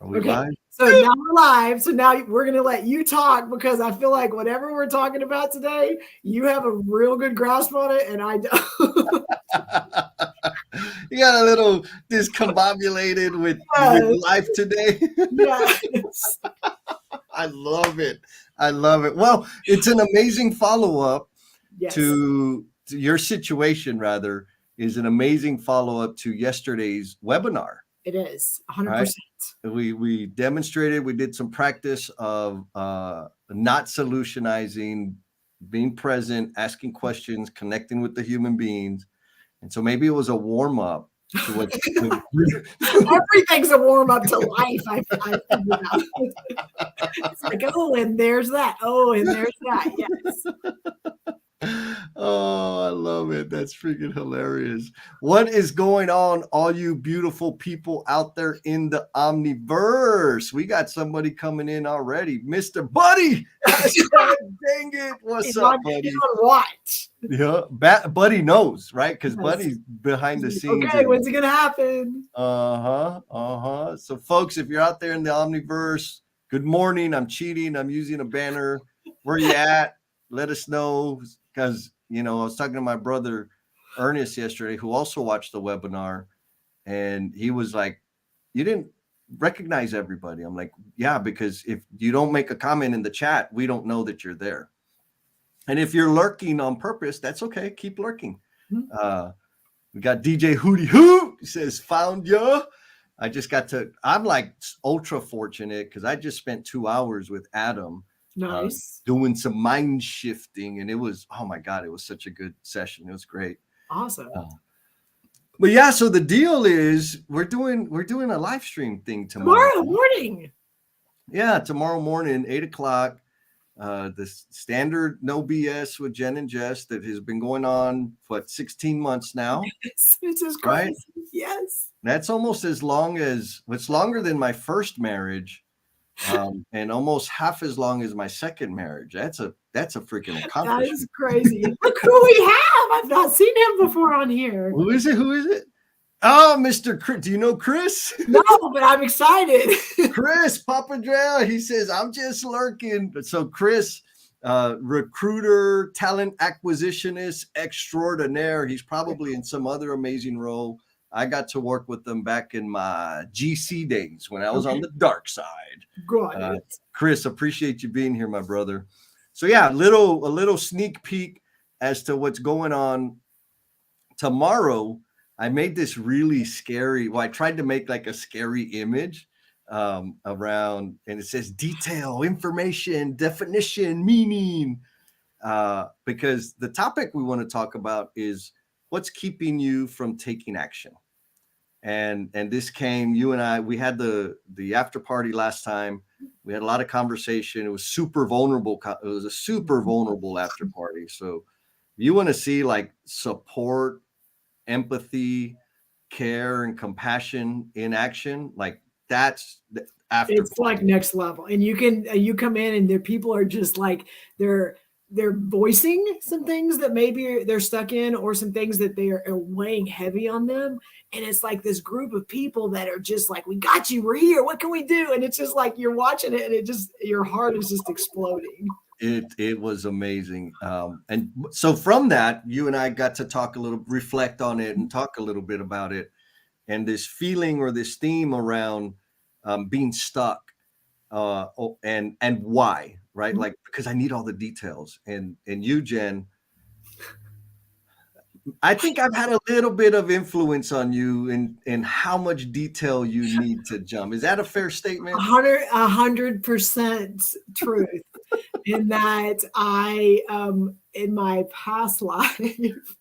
Are we Okay. live? So now we're live. So now we're going to let you talk because I feel like whatever we're talking about today, you have a real good grasp on it, and I don't. You got a little discombobulated with life today. Yes. I love it. I love it. Well, it's an amazing follow-up Yes. to your situation, rather, is an amazing follow-up to yesterday's webinar. It is 100%. Right? We demonstrated, we did some practice of not solutionizing, being present, asking questions, connecting with the human beings. And so maybe it was a warm-up to what everything's a warm-up to life. I figured out. It's like, oh, and there's that. Oh, and there's that. Yes. Oh, I love it. That's freaking hilarious. What is going on, all you beautiful people out there in the Omniverse? We got somebody coming in already. Mr. Buddy. Dang it. What's up, Buddy? What? Yeah, Buddy knows, right? Because Buddy's behind the scenes. Okay, when's it going to happen? So, folks, if you're out there in the Omniverse, good morning. I'm cheating. I'm using a banner. Where you at? Let us know. Because, I was talking to my brother Ernest yesterday, who also watched the webinar, and he was like, you didn't recognize everybody. I'm like, yeah, because if you don't make a comment in the chat, we don't know that you're there. And if you're lurking on purpose, that's okay. Keep lurking. We got DJ Hootie Hoo. He says, found ya. I'm like ultra fortunate because I just spent 2 hours with Adam. Nice. Doing some mind shifting, and it was, oh my God, it was such a good session. It was great. Awesome. But yeah, so the deal is we're doing a live stream thing tomorrow morning. Yeah, tomorrow morning, 8:00. The standard NoBS with Jen and Jess that has been going on for 16 months now. It's just crazy. Right? Yes. That's almost it's longer than my first marriage. And almost half as long as my second marriage. That's a freaking accomplishment. That is crazy. Look who we have. I've not seen him before on here. Who is it? Oh, Mr. Chris. Do you know Chris? No, but I'm excited. Chris Papadrea. He says, I'm just lurking. So Chris, recruiter, talent acquisitionist extraordinaire. He's probably in some other amazing role. I got to work with them back in my GC days when I was on the dark side. Chris, appreciate you being here, my brother. So yeah, a little sneak peek as to what's going on tomorrow. I made this really scary. Well, I tried to make like a scary image around, and it says detail, information, definition, meaning, because the topic we want to talk about is what's keeping you from taking action. And this came, you and I, we had the after party last time. We had a lot of conversation. It was super vulnerable. It was a super vulnerable after party. So you want to see like support, empathy, care, and compassion in action. Like that's the after it's party. Like next level. And you come in and people are just like, they're voicing some things that maybe they're stuck in, or some things that they are weighing heavy on them. And it's like this group of people that are just like, we got you, we're here, what can we do? And it's just like, you're watching it and your heart is just exploding. It was amazing. And so from that, you and I got to reflect on it and talk a little bit about it. And this feeling or this theme around being stuck and why. Right? Like, because I need all the details. And you, Jen, I think I've had a little bit of influence on you in how much detail you need to jump. Is that a fair statement? 100% truth. In that in my past life,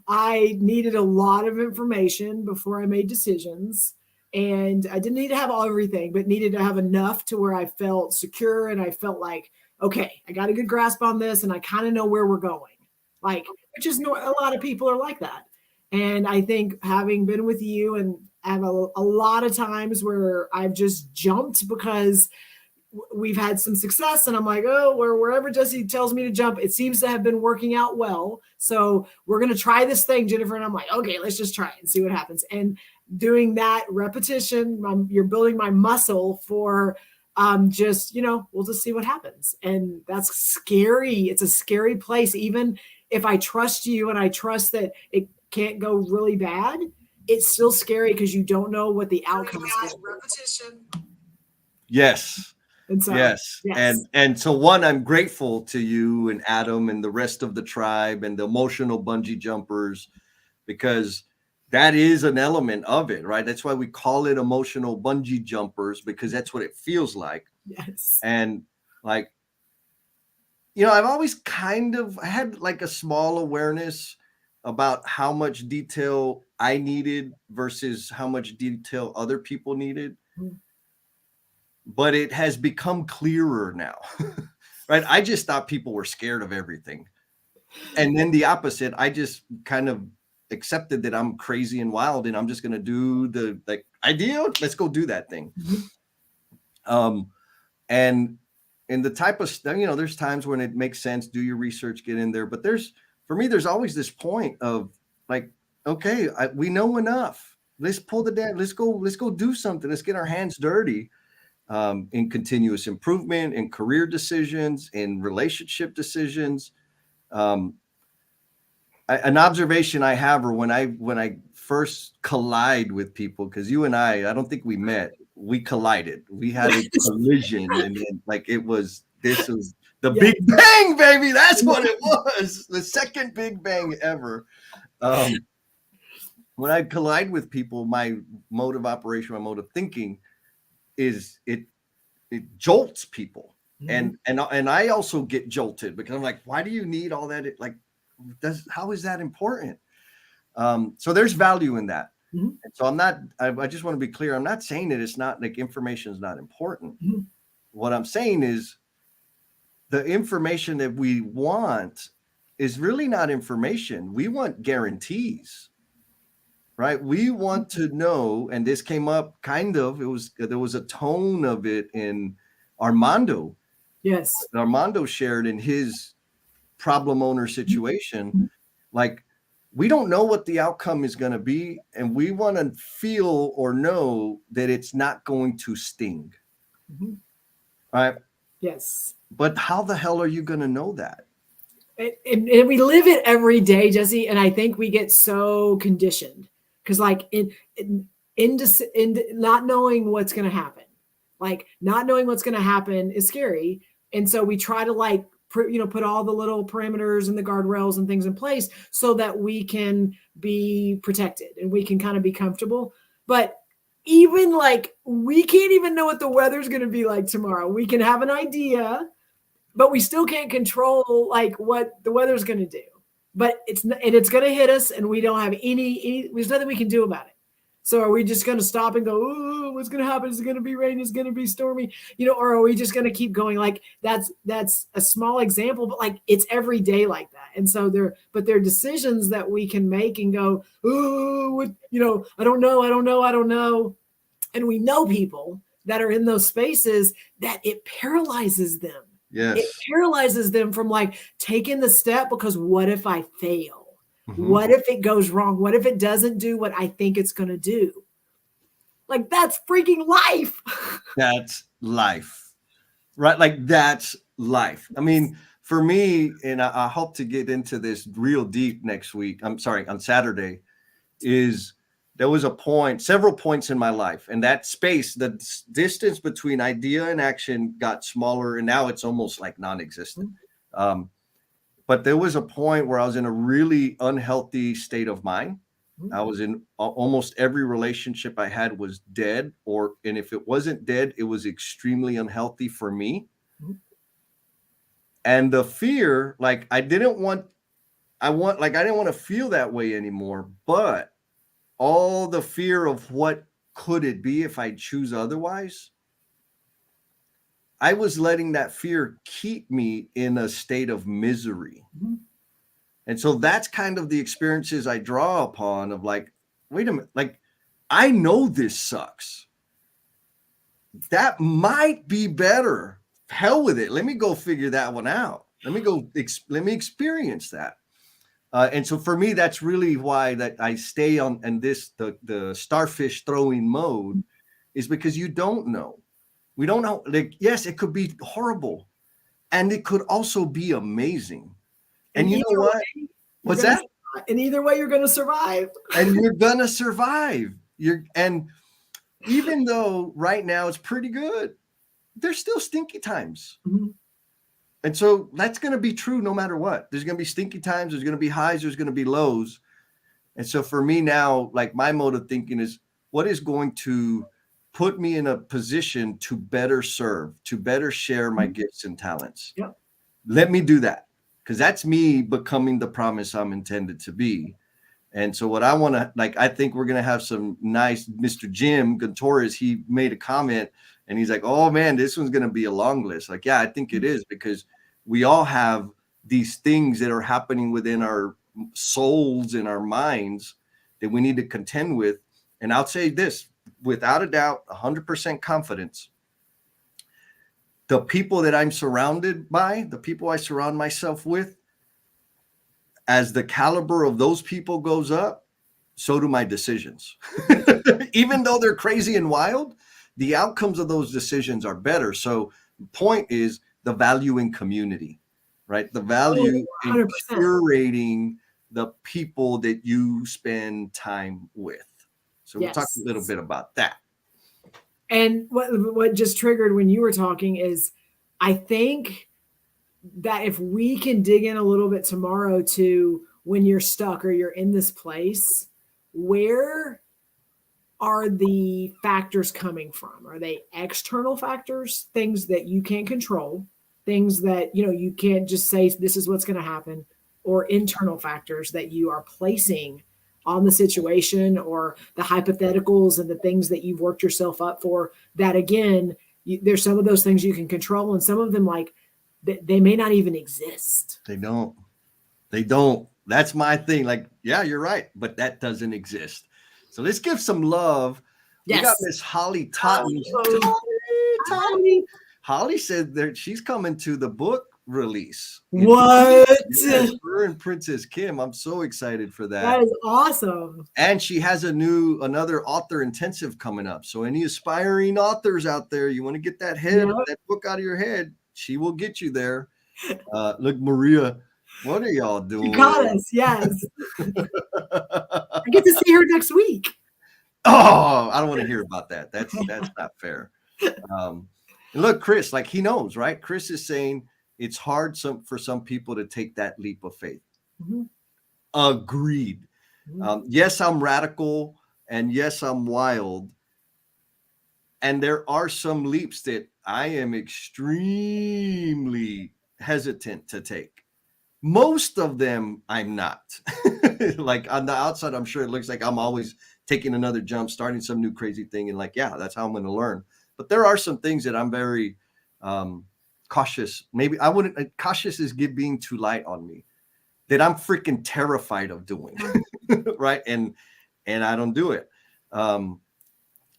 I needed a lot of information before I made decisions. And I didn't need to have everything, but needed to have enough to where I felt secure and I felt like, okay, I got a good grasp on this and I kind of know where we're going. Like, which is a lot of people are like that. And I think having been with you and have a lot of times where I've just jumped because we've had some success, and I'm like, oh, wherever Jesse tells me to jump, it seems to have been working out well. So we're going to try this thing, Jennifer. And I'm like, okay, let's just try it and see what happens. And doing that repetition, you're building my muscle for just, we'll just see what happens. And that's scary. It's a scary place. Even if I trust you and I trust that it can't go really bad, it's still scary because you don't know what the outcome is. Repetition. Yes. And so, yes. And so one, I'm grateful to you and Adam and the rest of the tribe and the emotional bungee jumpers, because that is an element of it, right? That's why we call it emotional bungee jumpers, because that's what it feels like. Yes. And like, I've always I had like a small awareness about how much detail I needed versus how much detail other people needed. Mm-hmm. But it has become clearer now, right? I just thought people were scared of everything. And then the opposite, I just kind of accepted that I'm crazy and wild and I'm just going to do the idea. Let's go do that thing. Mm-hmm. And the type of stuff, there's times when it makes sense, do your research, get in there. But for me, there's always this point of like, okay, we know enough. Let's pull the dam. Let's go do something. Let's get our hands dirty. In continuous improvement, in career decisions, in relationship decisions. An observation I have, or when I first collide with people, because you and I don't think we met. We collided. We had a collision, and this was the Big Bang, baby. That's what it was. The second Big Bang ever. When I collide with people, my mode of operation, my mode of thinking is it jolts people. Mm-hmm. And I also get jolted because I'm like, why do you need all that? How is that important? So there's value in that. Mm-hmm. So I just want to be clear. I'm not saying that it's not like information is not important. Mm-hmm. What I'm saying is the information that we want is really not information. We want guarantees. Right. We want to know, and this came up there was a tone of it in Armando. Yes. Armando shared in his problem owner situation. Mm-hmm. Like, we don't know what the outcome is going to be, and we want to feel or know that it's not going to sting. Mm-hmm. Right. Yes. But how the hell are you going to know that? And we live it every day, Jesse. And I think we get so conditioned. Because like in not knowing what's going to happen, is scary. And so we try to put all the little parameters and the guardrails and things in place so that we can be protected and we can kind of be comfortable. But even we can't even know what the weather's going to be like tomorrow. We can have an idea, but we still can't control what the weather's going to do. But it's going to hit us, and we don't have there's nothing we can do about it. So are we just going to stop and go, oh, what's going to happen? Is it going to be rain? Is it going to be stormy? Or are we just going to keep going? That's a small example, but it's every day like that. And so there are decisions that we can make and go, oh, I don't know. And we know people that are in those spaces that it paralyzes them. Yes. It paralyzes them from taking the step, because what if I fail? Mm-hmm. What if it goes wrong? What if it doesn't do what I think it's going to do? That's freaking life. That's life, right? That's life. I mean, for me, and I hope to get into this real deep next week. I'm sorry, on Saturday, there was several points in my life, and that space, the distance between idea and action got smaller, and now it's almost non-existent. But there was a point where I was in a really unhealthy state of mind. I was in almost every relationship I had was dead, and if it wasn't dead, it was extremely unhealthy for me. And the fear, I didn't want to feel that way anymore, but all the fear of what could it be if I choose otherwise, I was letting that fear keep me in a state of misery. Mm-hmm. And so that's kind of the experiences I draw upon of wait a minute, I know this sucks. that might be better. Hell with it. Let me go figure that one out. Let me experience that. And so for me, that's really why that I stay on and the starfish throwing mode is because you don't know. We don't know. Like, yes, it could be horrible, and it could also be amazing. And you know what? What's that? And either way, you're going to survive. And you're gonna survive. And even though right now it's pretty good, there's still stinky times. Mm-hmm. And so that's going to be true no matter what. There's going to be stinky times. There's going to be highs. There's going to be lows. And so for me now, like my mode of thinking is what is going to put me in a position to better serve, to better share my gifts and talents. Yep. Let me do that, because that's me becoming the promise I'm intended to be. And so what I want to, like, I think we're going to have some nice, Mr. Jim Gontorez, he made a comment and he's like, oh man, this one's going to be a long list. Like, yeah, I think it is, because we all have these things that are happening within our souls and our minds that we need to contend with. And I'll say this, without a doubt, 100% confidence, the people that I'm surrounded by, the people I surround myself with, as the caliber of those people goes up, so do my decisions. Even though they're crazy and wild, the outcomes of those decisions are better. So the point is the value in community, right? The value in curating the people that you spend time with. So we'll talk a little bit about that. And what just triggered when you were talking is, I think that if we can dig in a little bit tomorrow to when you're stuck or you're in this place, where are the factors coming from? Are they external factors, things that you can't control, things that, you can't just say this is what's going to happen, or internal factors that you are placing on the situation or the hypotheticals and the things that you've worked yourself up for, that again, there's some of those things you can control, and some of them, like, they may not even exist. They don't. That's my thing. Like, yeah, you're right, but that doesn't exist. So let's give some love. Yes. We got Miss Holly Totten. Holly said that she's coming to the book release. What? Yes, her and Princess Kim. I'm so excited for that. That is awesome. And she has another author intensive coming up. So any aspiring authors out there, you want to get that book out of your head, she will get you there. Look, Maria, what are y'all doing? You got us, yes. I get to see her next week. Oh, I don't want to hear about that. That's not fair. And look, Chris, like, he knows, right? Chris is saying it's hard for some people to take that leap of faith. Mm-hmm. Agreed. Mm-hmm. Yes, I'm radical, and yes, I'm wild. And there are some leaps that I am extremely hesitant to take. Most of them I'm not. Like, on the outside, I'm sure it looks like I'm always taking another jump, starting some new crazy thing, and like, yeah, that's how I'm going to learn. But there are some things that I'm very cautious. Maybe I wouldn't. Cautious is being too light on me. That I'm freaking terrified of doing, right? And I don't do it.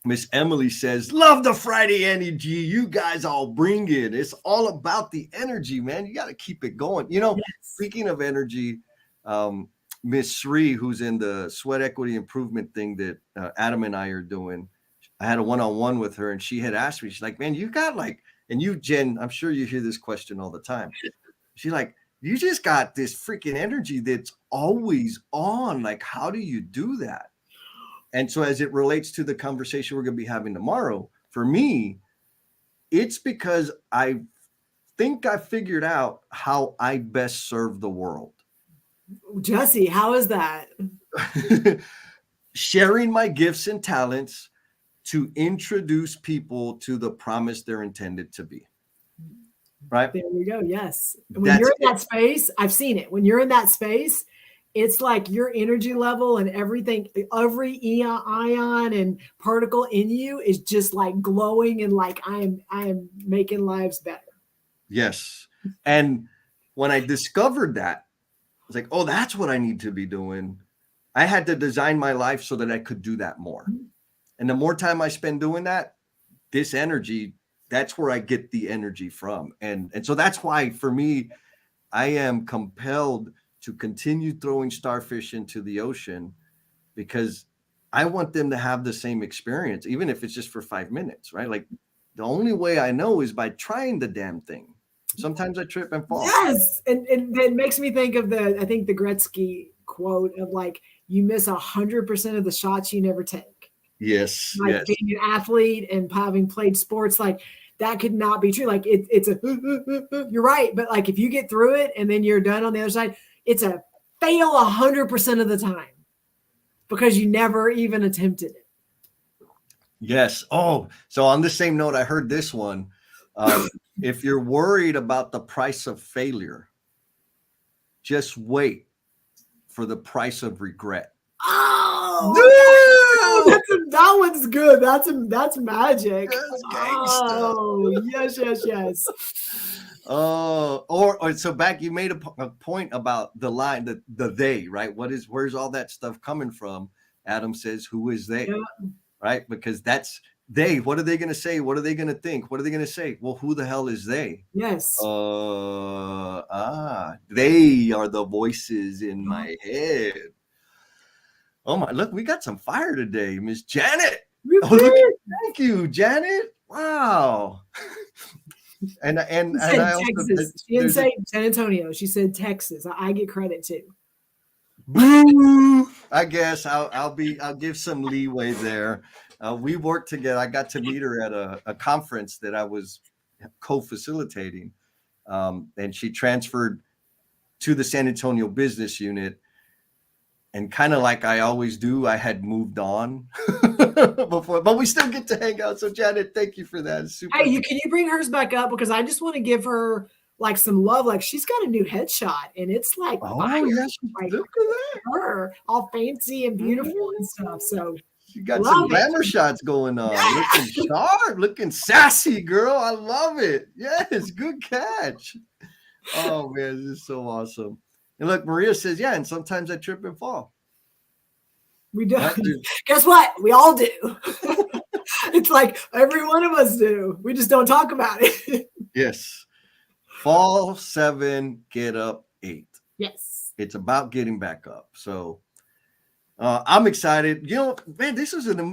Miss Emily says, love the Friday energy. You guys all bring it. It's all about the energy, man. You got to keep it going. Speaking of energy, Miss Sri, who's in the sweat equity improvement thing that Adam and I are doing, I had a one-on-one with her, and she had asked me, she's like, man, you got like, and you, Jen, I'm sure you hear this question all the time. She's like, you just got this freaking energy that's always on. Like, how do you do that? And so as it relates to the conversation we're going to be having tomorrow, for me, it's because I think I figured out how I best serve the world. Jesse, how is that? Sharing my gifts and talents to introduce people to the promise they're intended to be. Right? There we go. Yes. When you're in that space, I've seen it. When you're in that space, it's like your energy level and everything, every ion and particle in you is just like glowing, and like I am making lives better. Yes. And when I discovered that, I was like, oh, that's what I need to be doing. I had to design my life so that I could do that more. And the more time I spend doing that, this energy, that's where I get the energy from. And so that's why for me, I am compelled to continue throwing starfish into the ocean, because I want them to have the same experience, even if it's just for 5 minutes, right? Like the only way I know is by trying the damn thing. Sometimes I trip and fall. Yes. And it makes me think of I think the Gretzky quote of like, you miss 100% of the shots you never take. Yes. Like yes. being an athlete and having played sports, like that could not be true. Like it's a, you're right. But like if you get through it and then you're done on the other side, it's a fail 100% of the time because you never even attempted it. Yes. Oh, so on the same note, I heard this one. If you're worried about the price of failure, just wait for the price of regret. Oh, that one's good. That's magic. That's oh, yes. Oh, or so back, you made a point about the line, the they, right? Where's all that stuff coming from? Adam says, who is they? Yeah. Right? Because that's they. What are they going to say? What are they going to think? What are they going to say? Well, who the hell is they? Yes. They are the voices in my head. Oh my, look, we got some fire today, Miss Janet. Thank you, Janet. Wow. And I also, Texas. She didn't say San Antonio. She said Texas. I get credit too. Boo! I guess I'll give some leeway there. We worked together. I got to meet her at a conference that I was co-facilitating, and she transferred to the San Antonio business unit. And kind of like I always do, I had moved on before, but we still get to hang out. So Janet, thank you for that. Super. Hey, can you bring hers back up? Because I just want to give her like some love. Like she's got a new headshot and it's like, oh yes, like, look at that. Her all fancy and beautiful and stuff. So you got some glamour shots going on. Yeah. Looking sharp, looking sassy, girl. I love it. Yes, good catch. Oh man, this is so awesome. And look, Maria says, yeah, and sometimes I trip and fall. We do. Guess what? We all do. It's like every one of us do. We just don't talk about it. Yes. Fall 7, get up 8. Yes. It's about getting back up. So I'm excited. You know, man,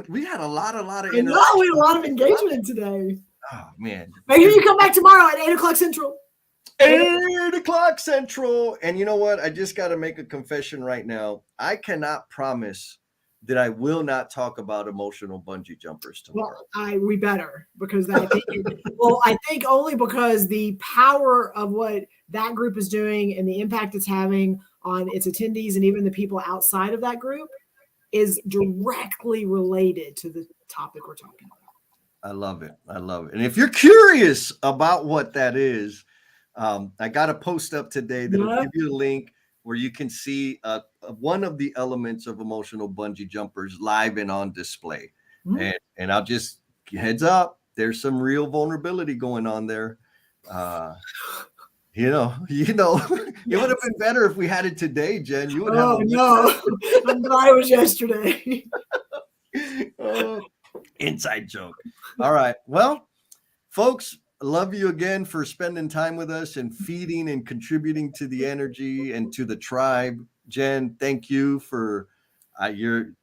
we had a lot of interaction. We had a lot of engagement today. Oh, man. Make sure you come back tomorrow at 8 o'clock Central. 8 o'clock Central. And you know what? I just got to make a confession right now. I cannot promise that I will not talk about emotional bungee jumpers tomorrow. Well, we better, because I think only because the power of what that group is doing and the impact it's having on its attendees and even the people outside of that group is directly related to the topic we're talking about. I love it. I love it. And if you're curious about what that is, I got a post up today that'll give you a link where you can see one of the elements of emotional bungee jumpers live and on display. Mm-hmm. And I'll just heads up, there's some real vulnerability going on there. It would have been better if we had it today, Jen. You would have. No, I'm glad it was yesterday. Inside joke. All right. Well, folks, love you again for spending time with us and feeding and contributing to the energy and to the tribe. Jen, thank you for you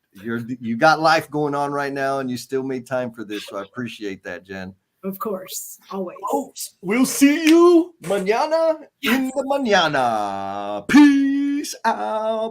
got life going on right now and you still made time for this. So I appreciate that, Jen. Of course, always. Folks, we'll see you mañana in the mañana. Peace out.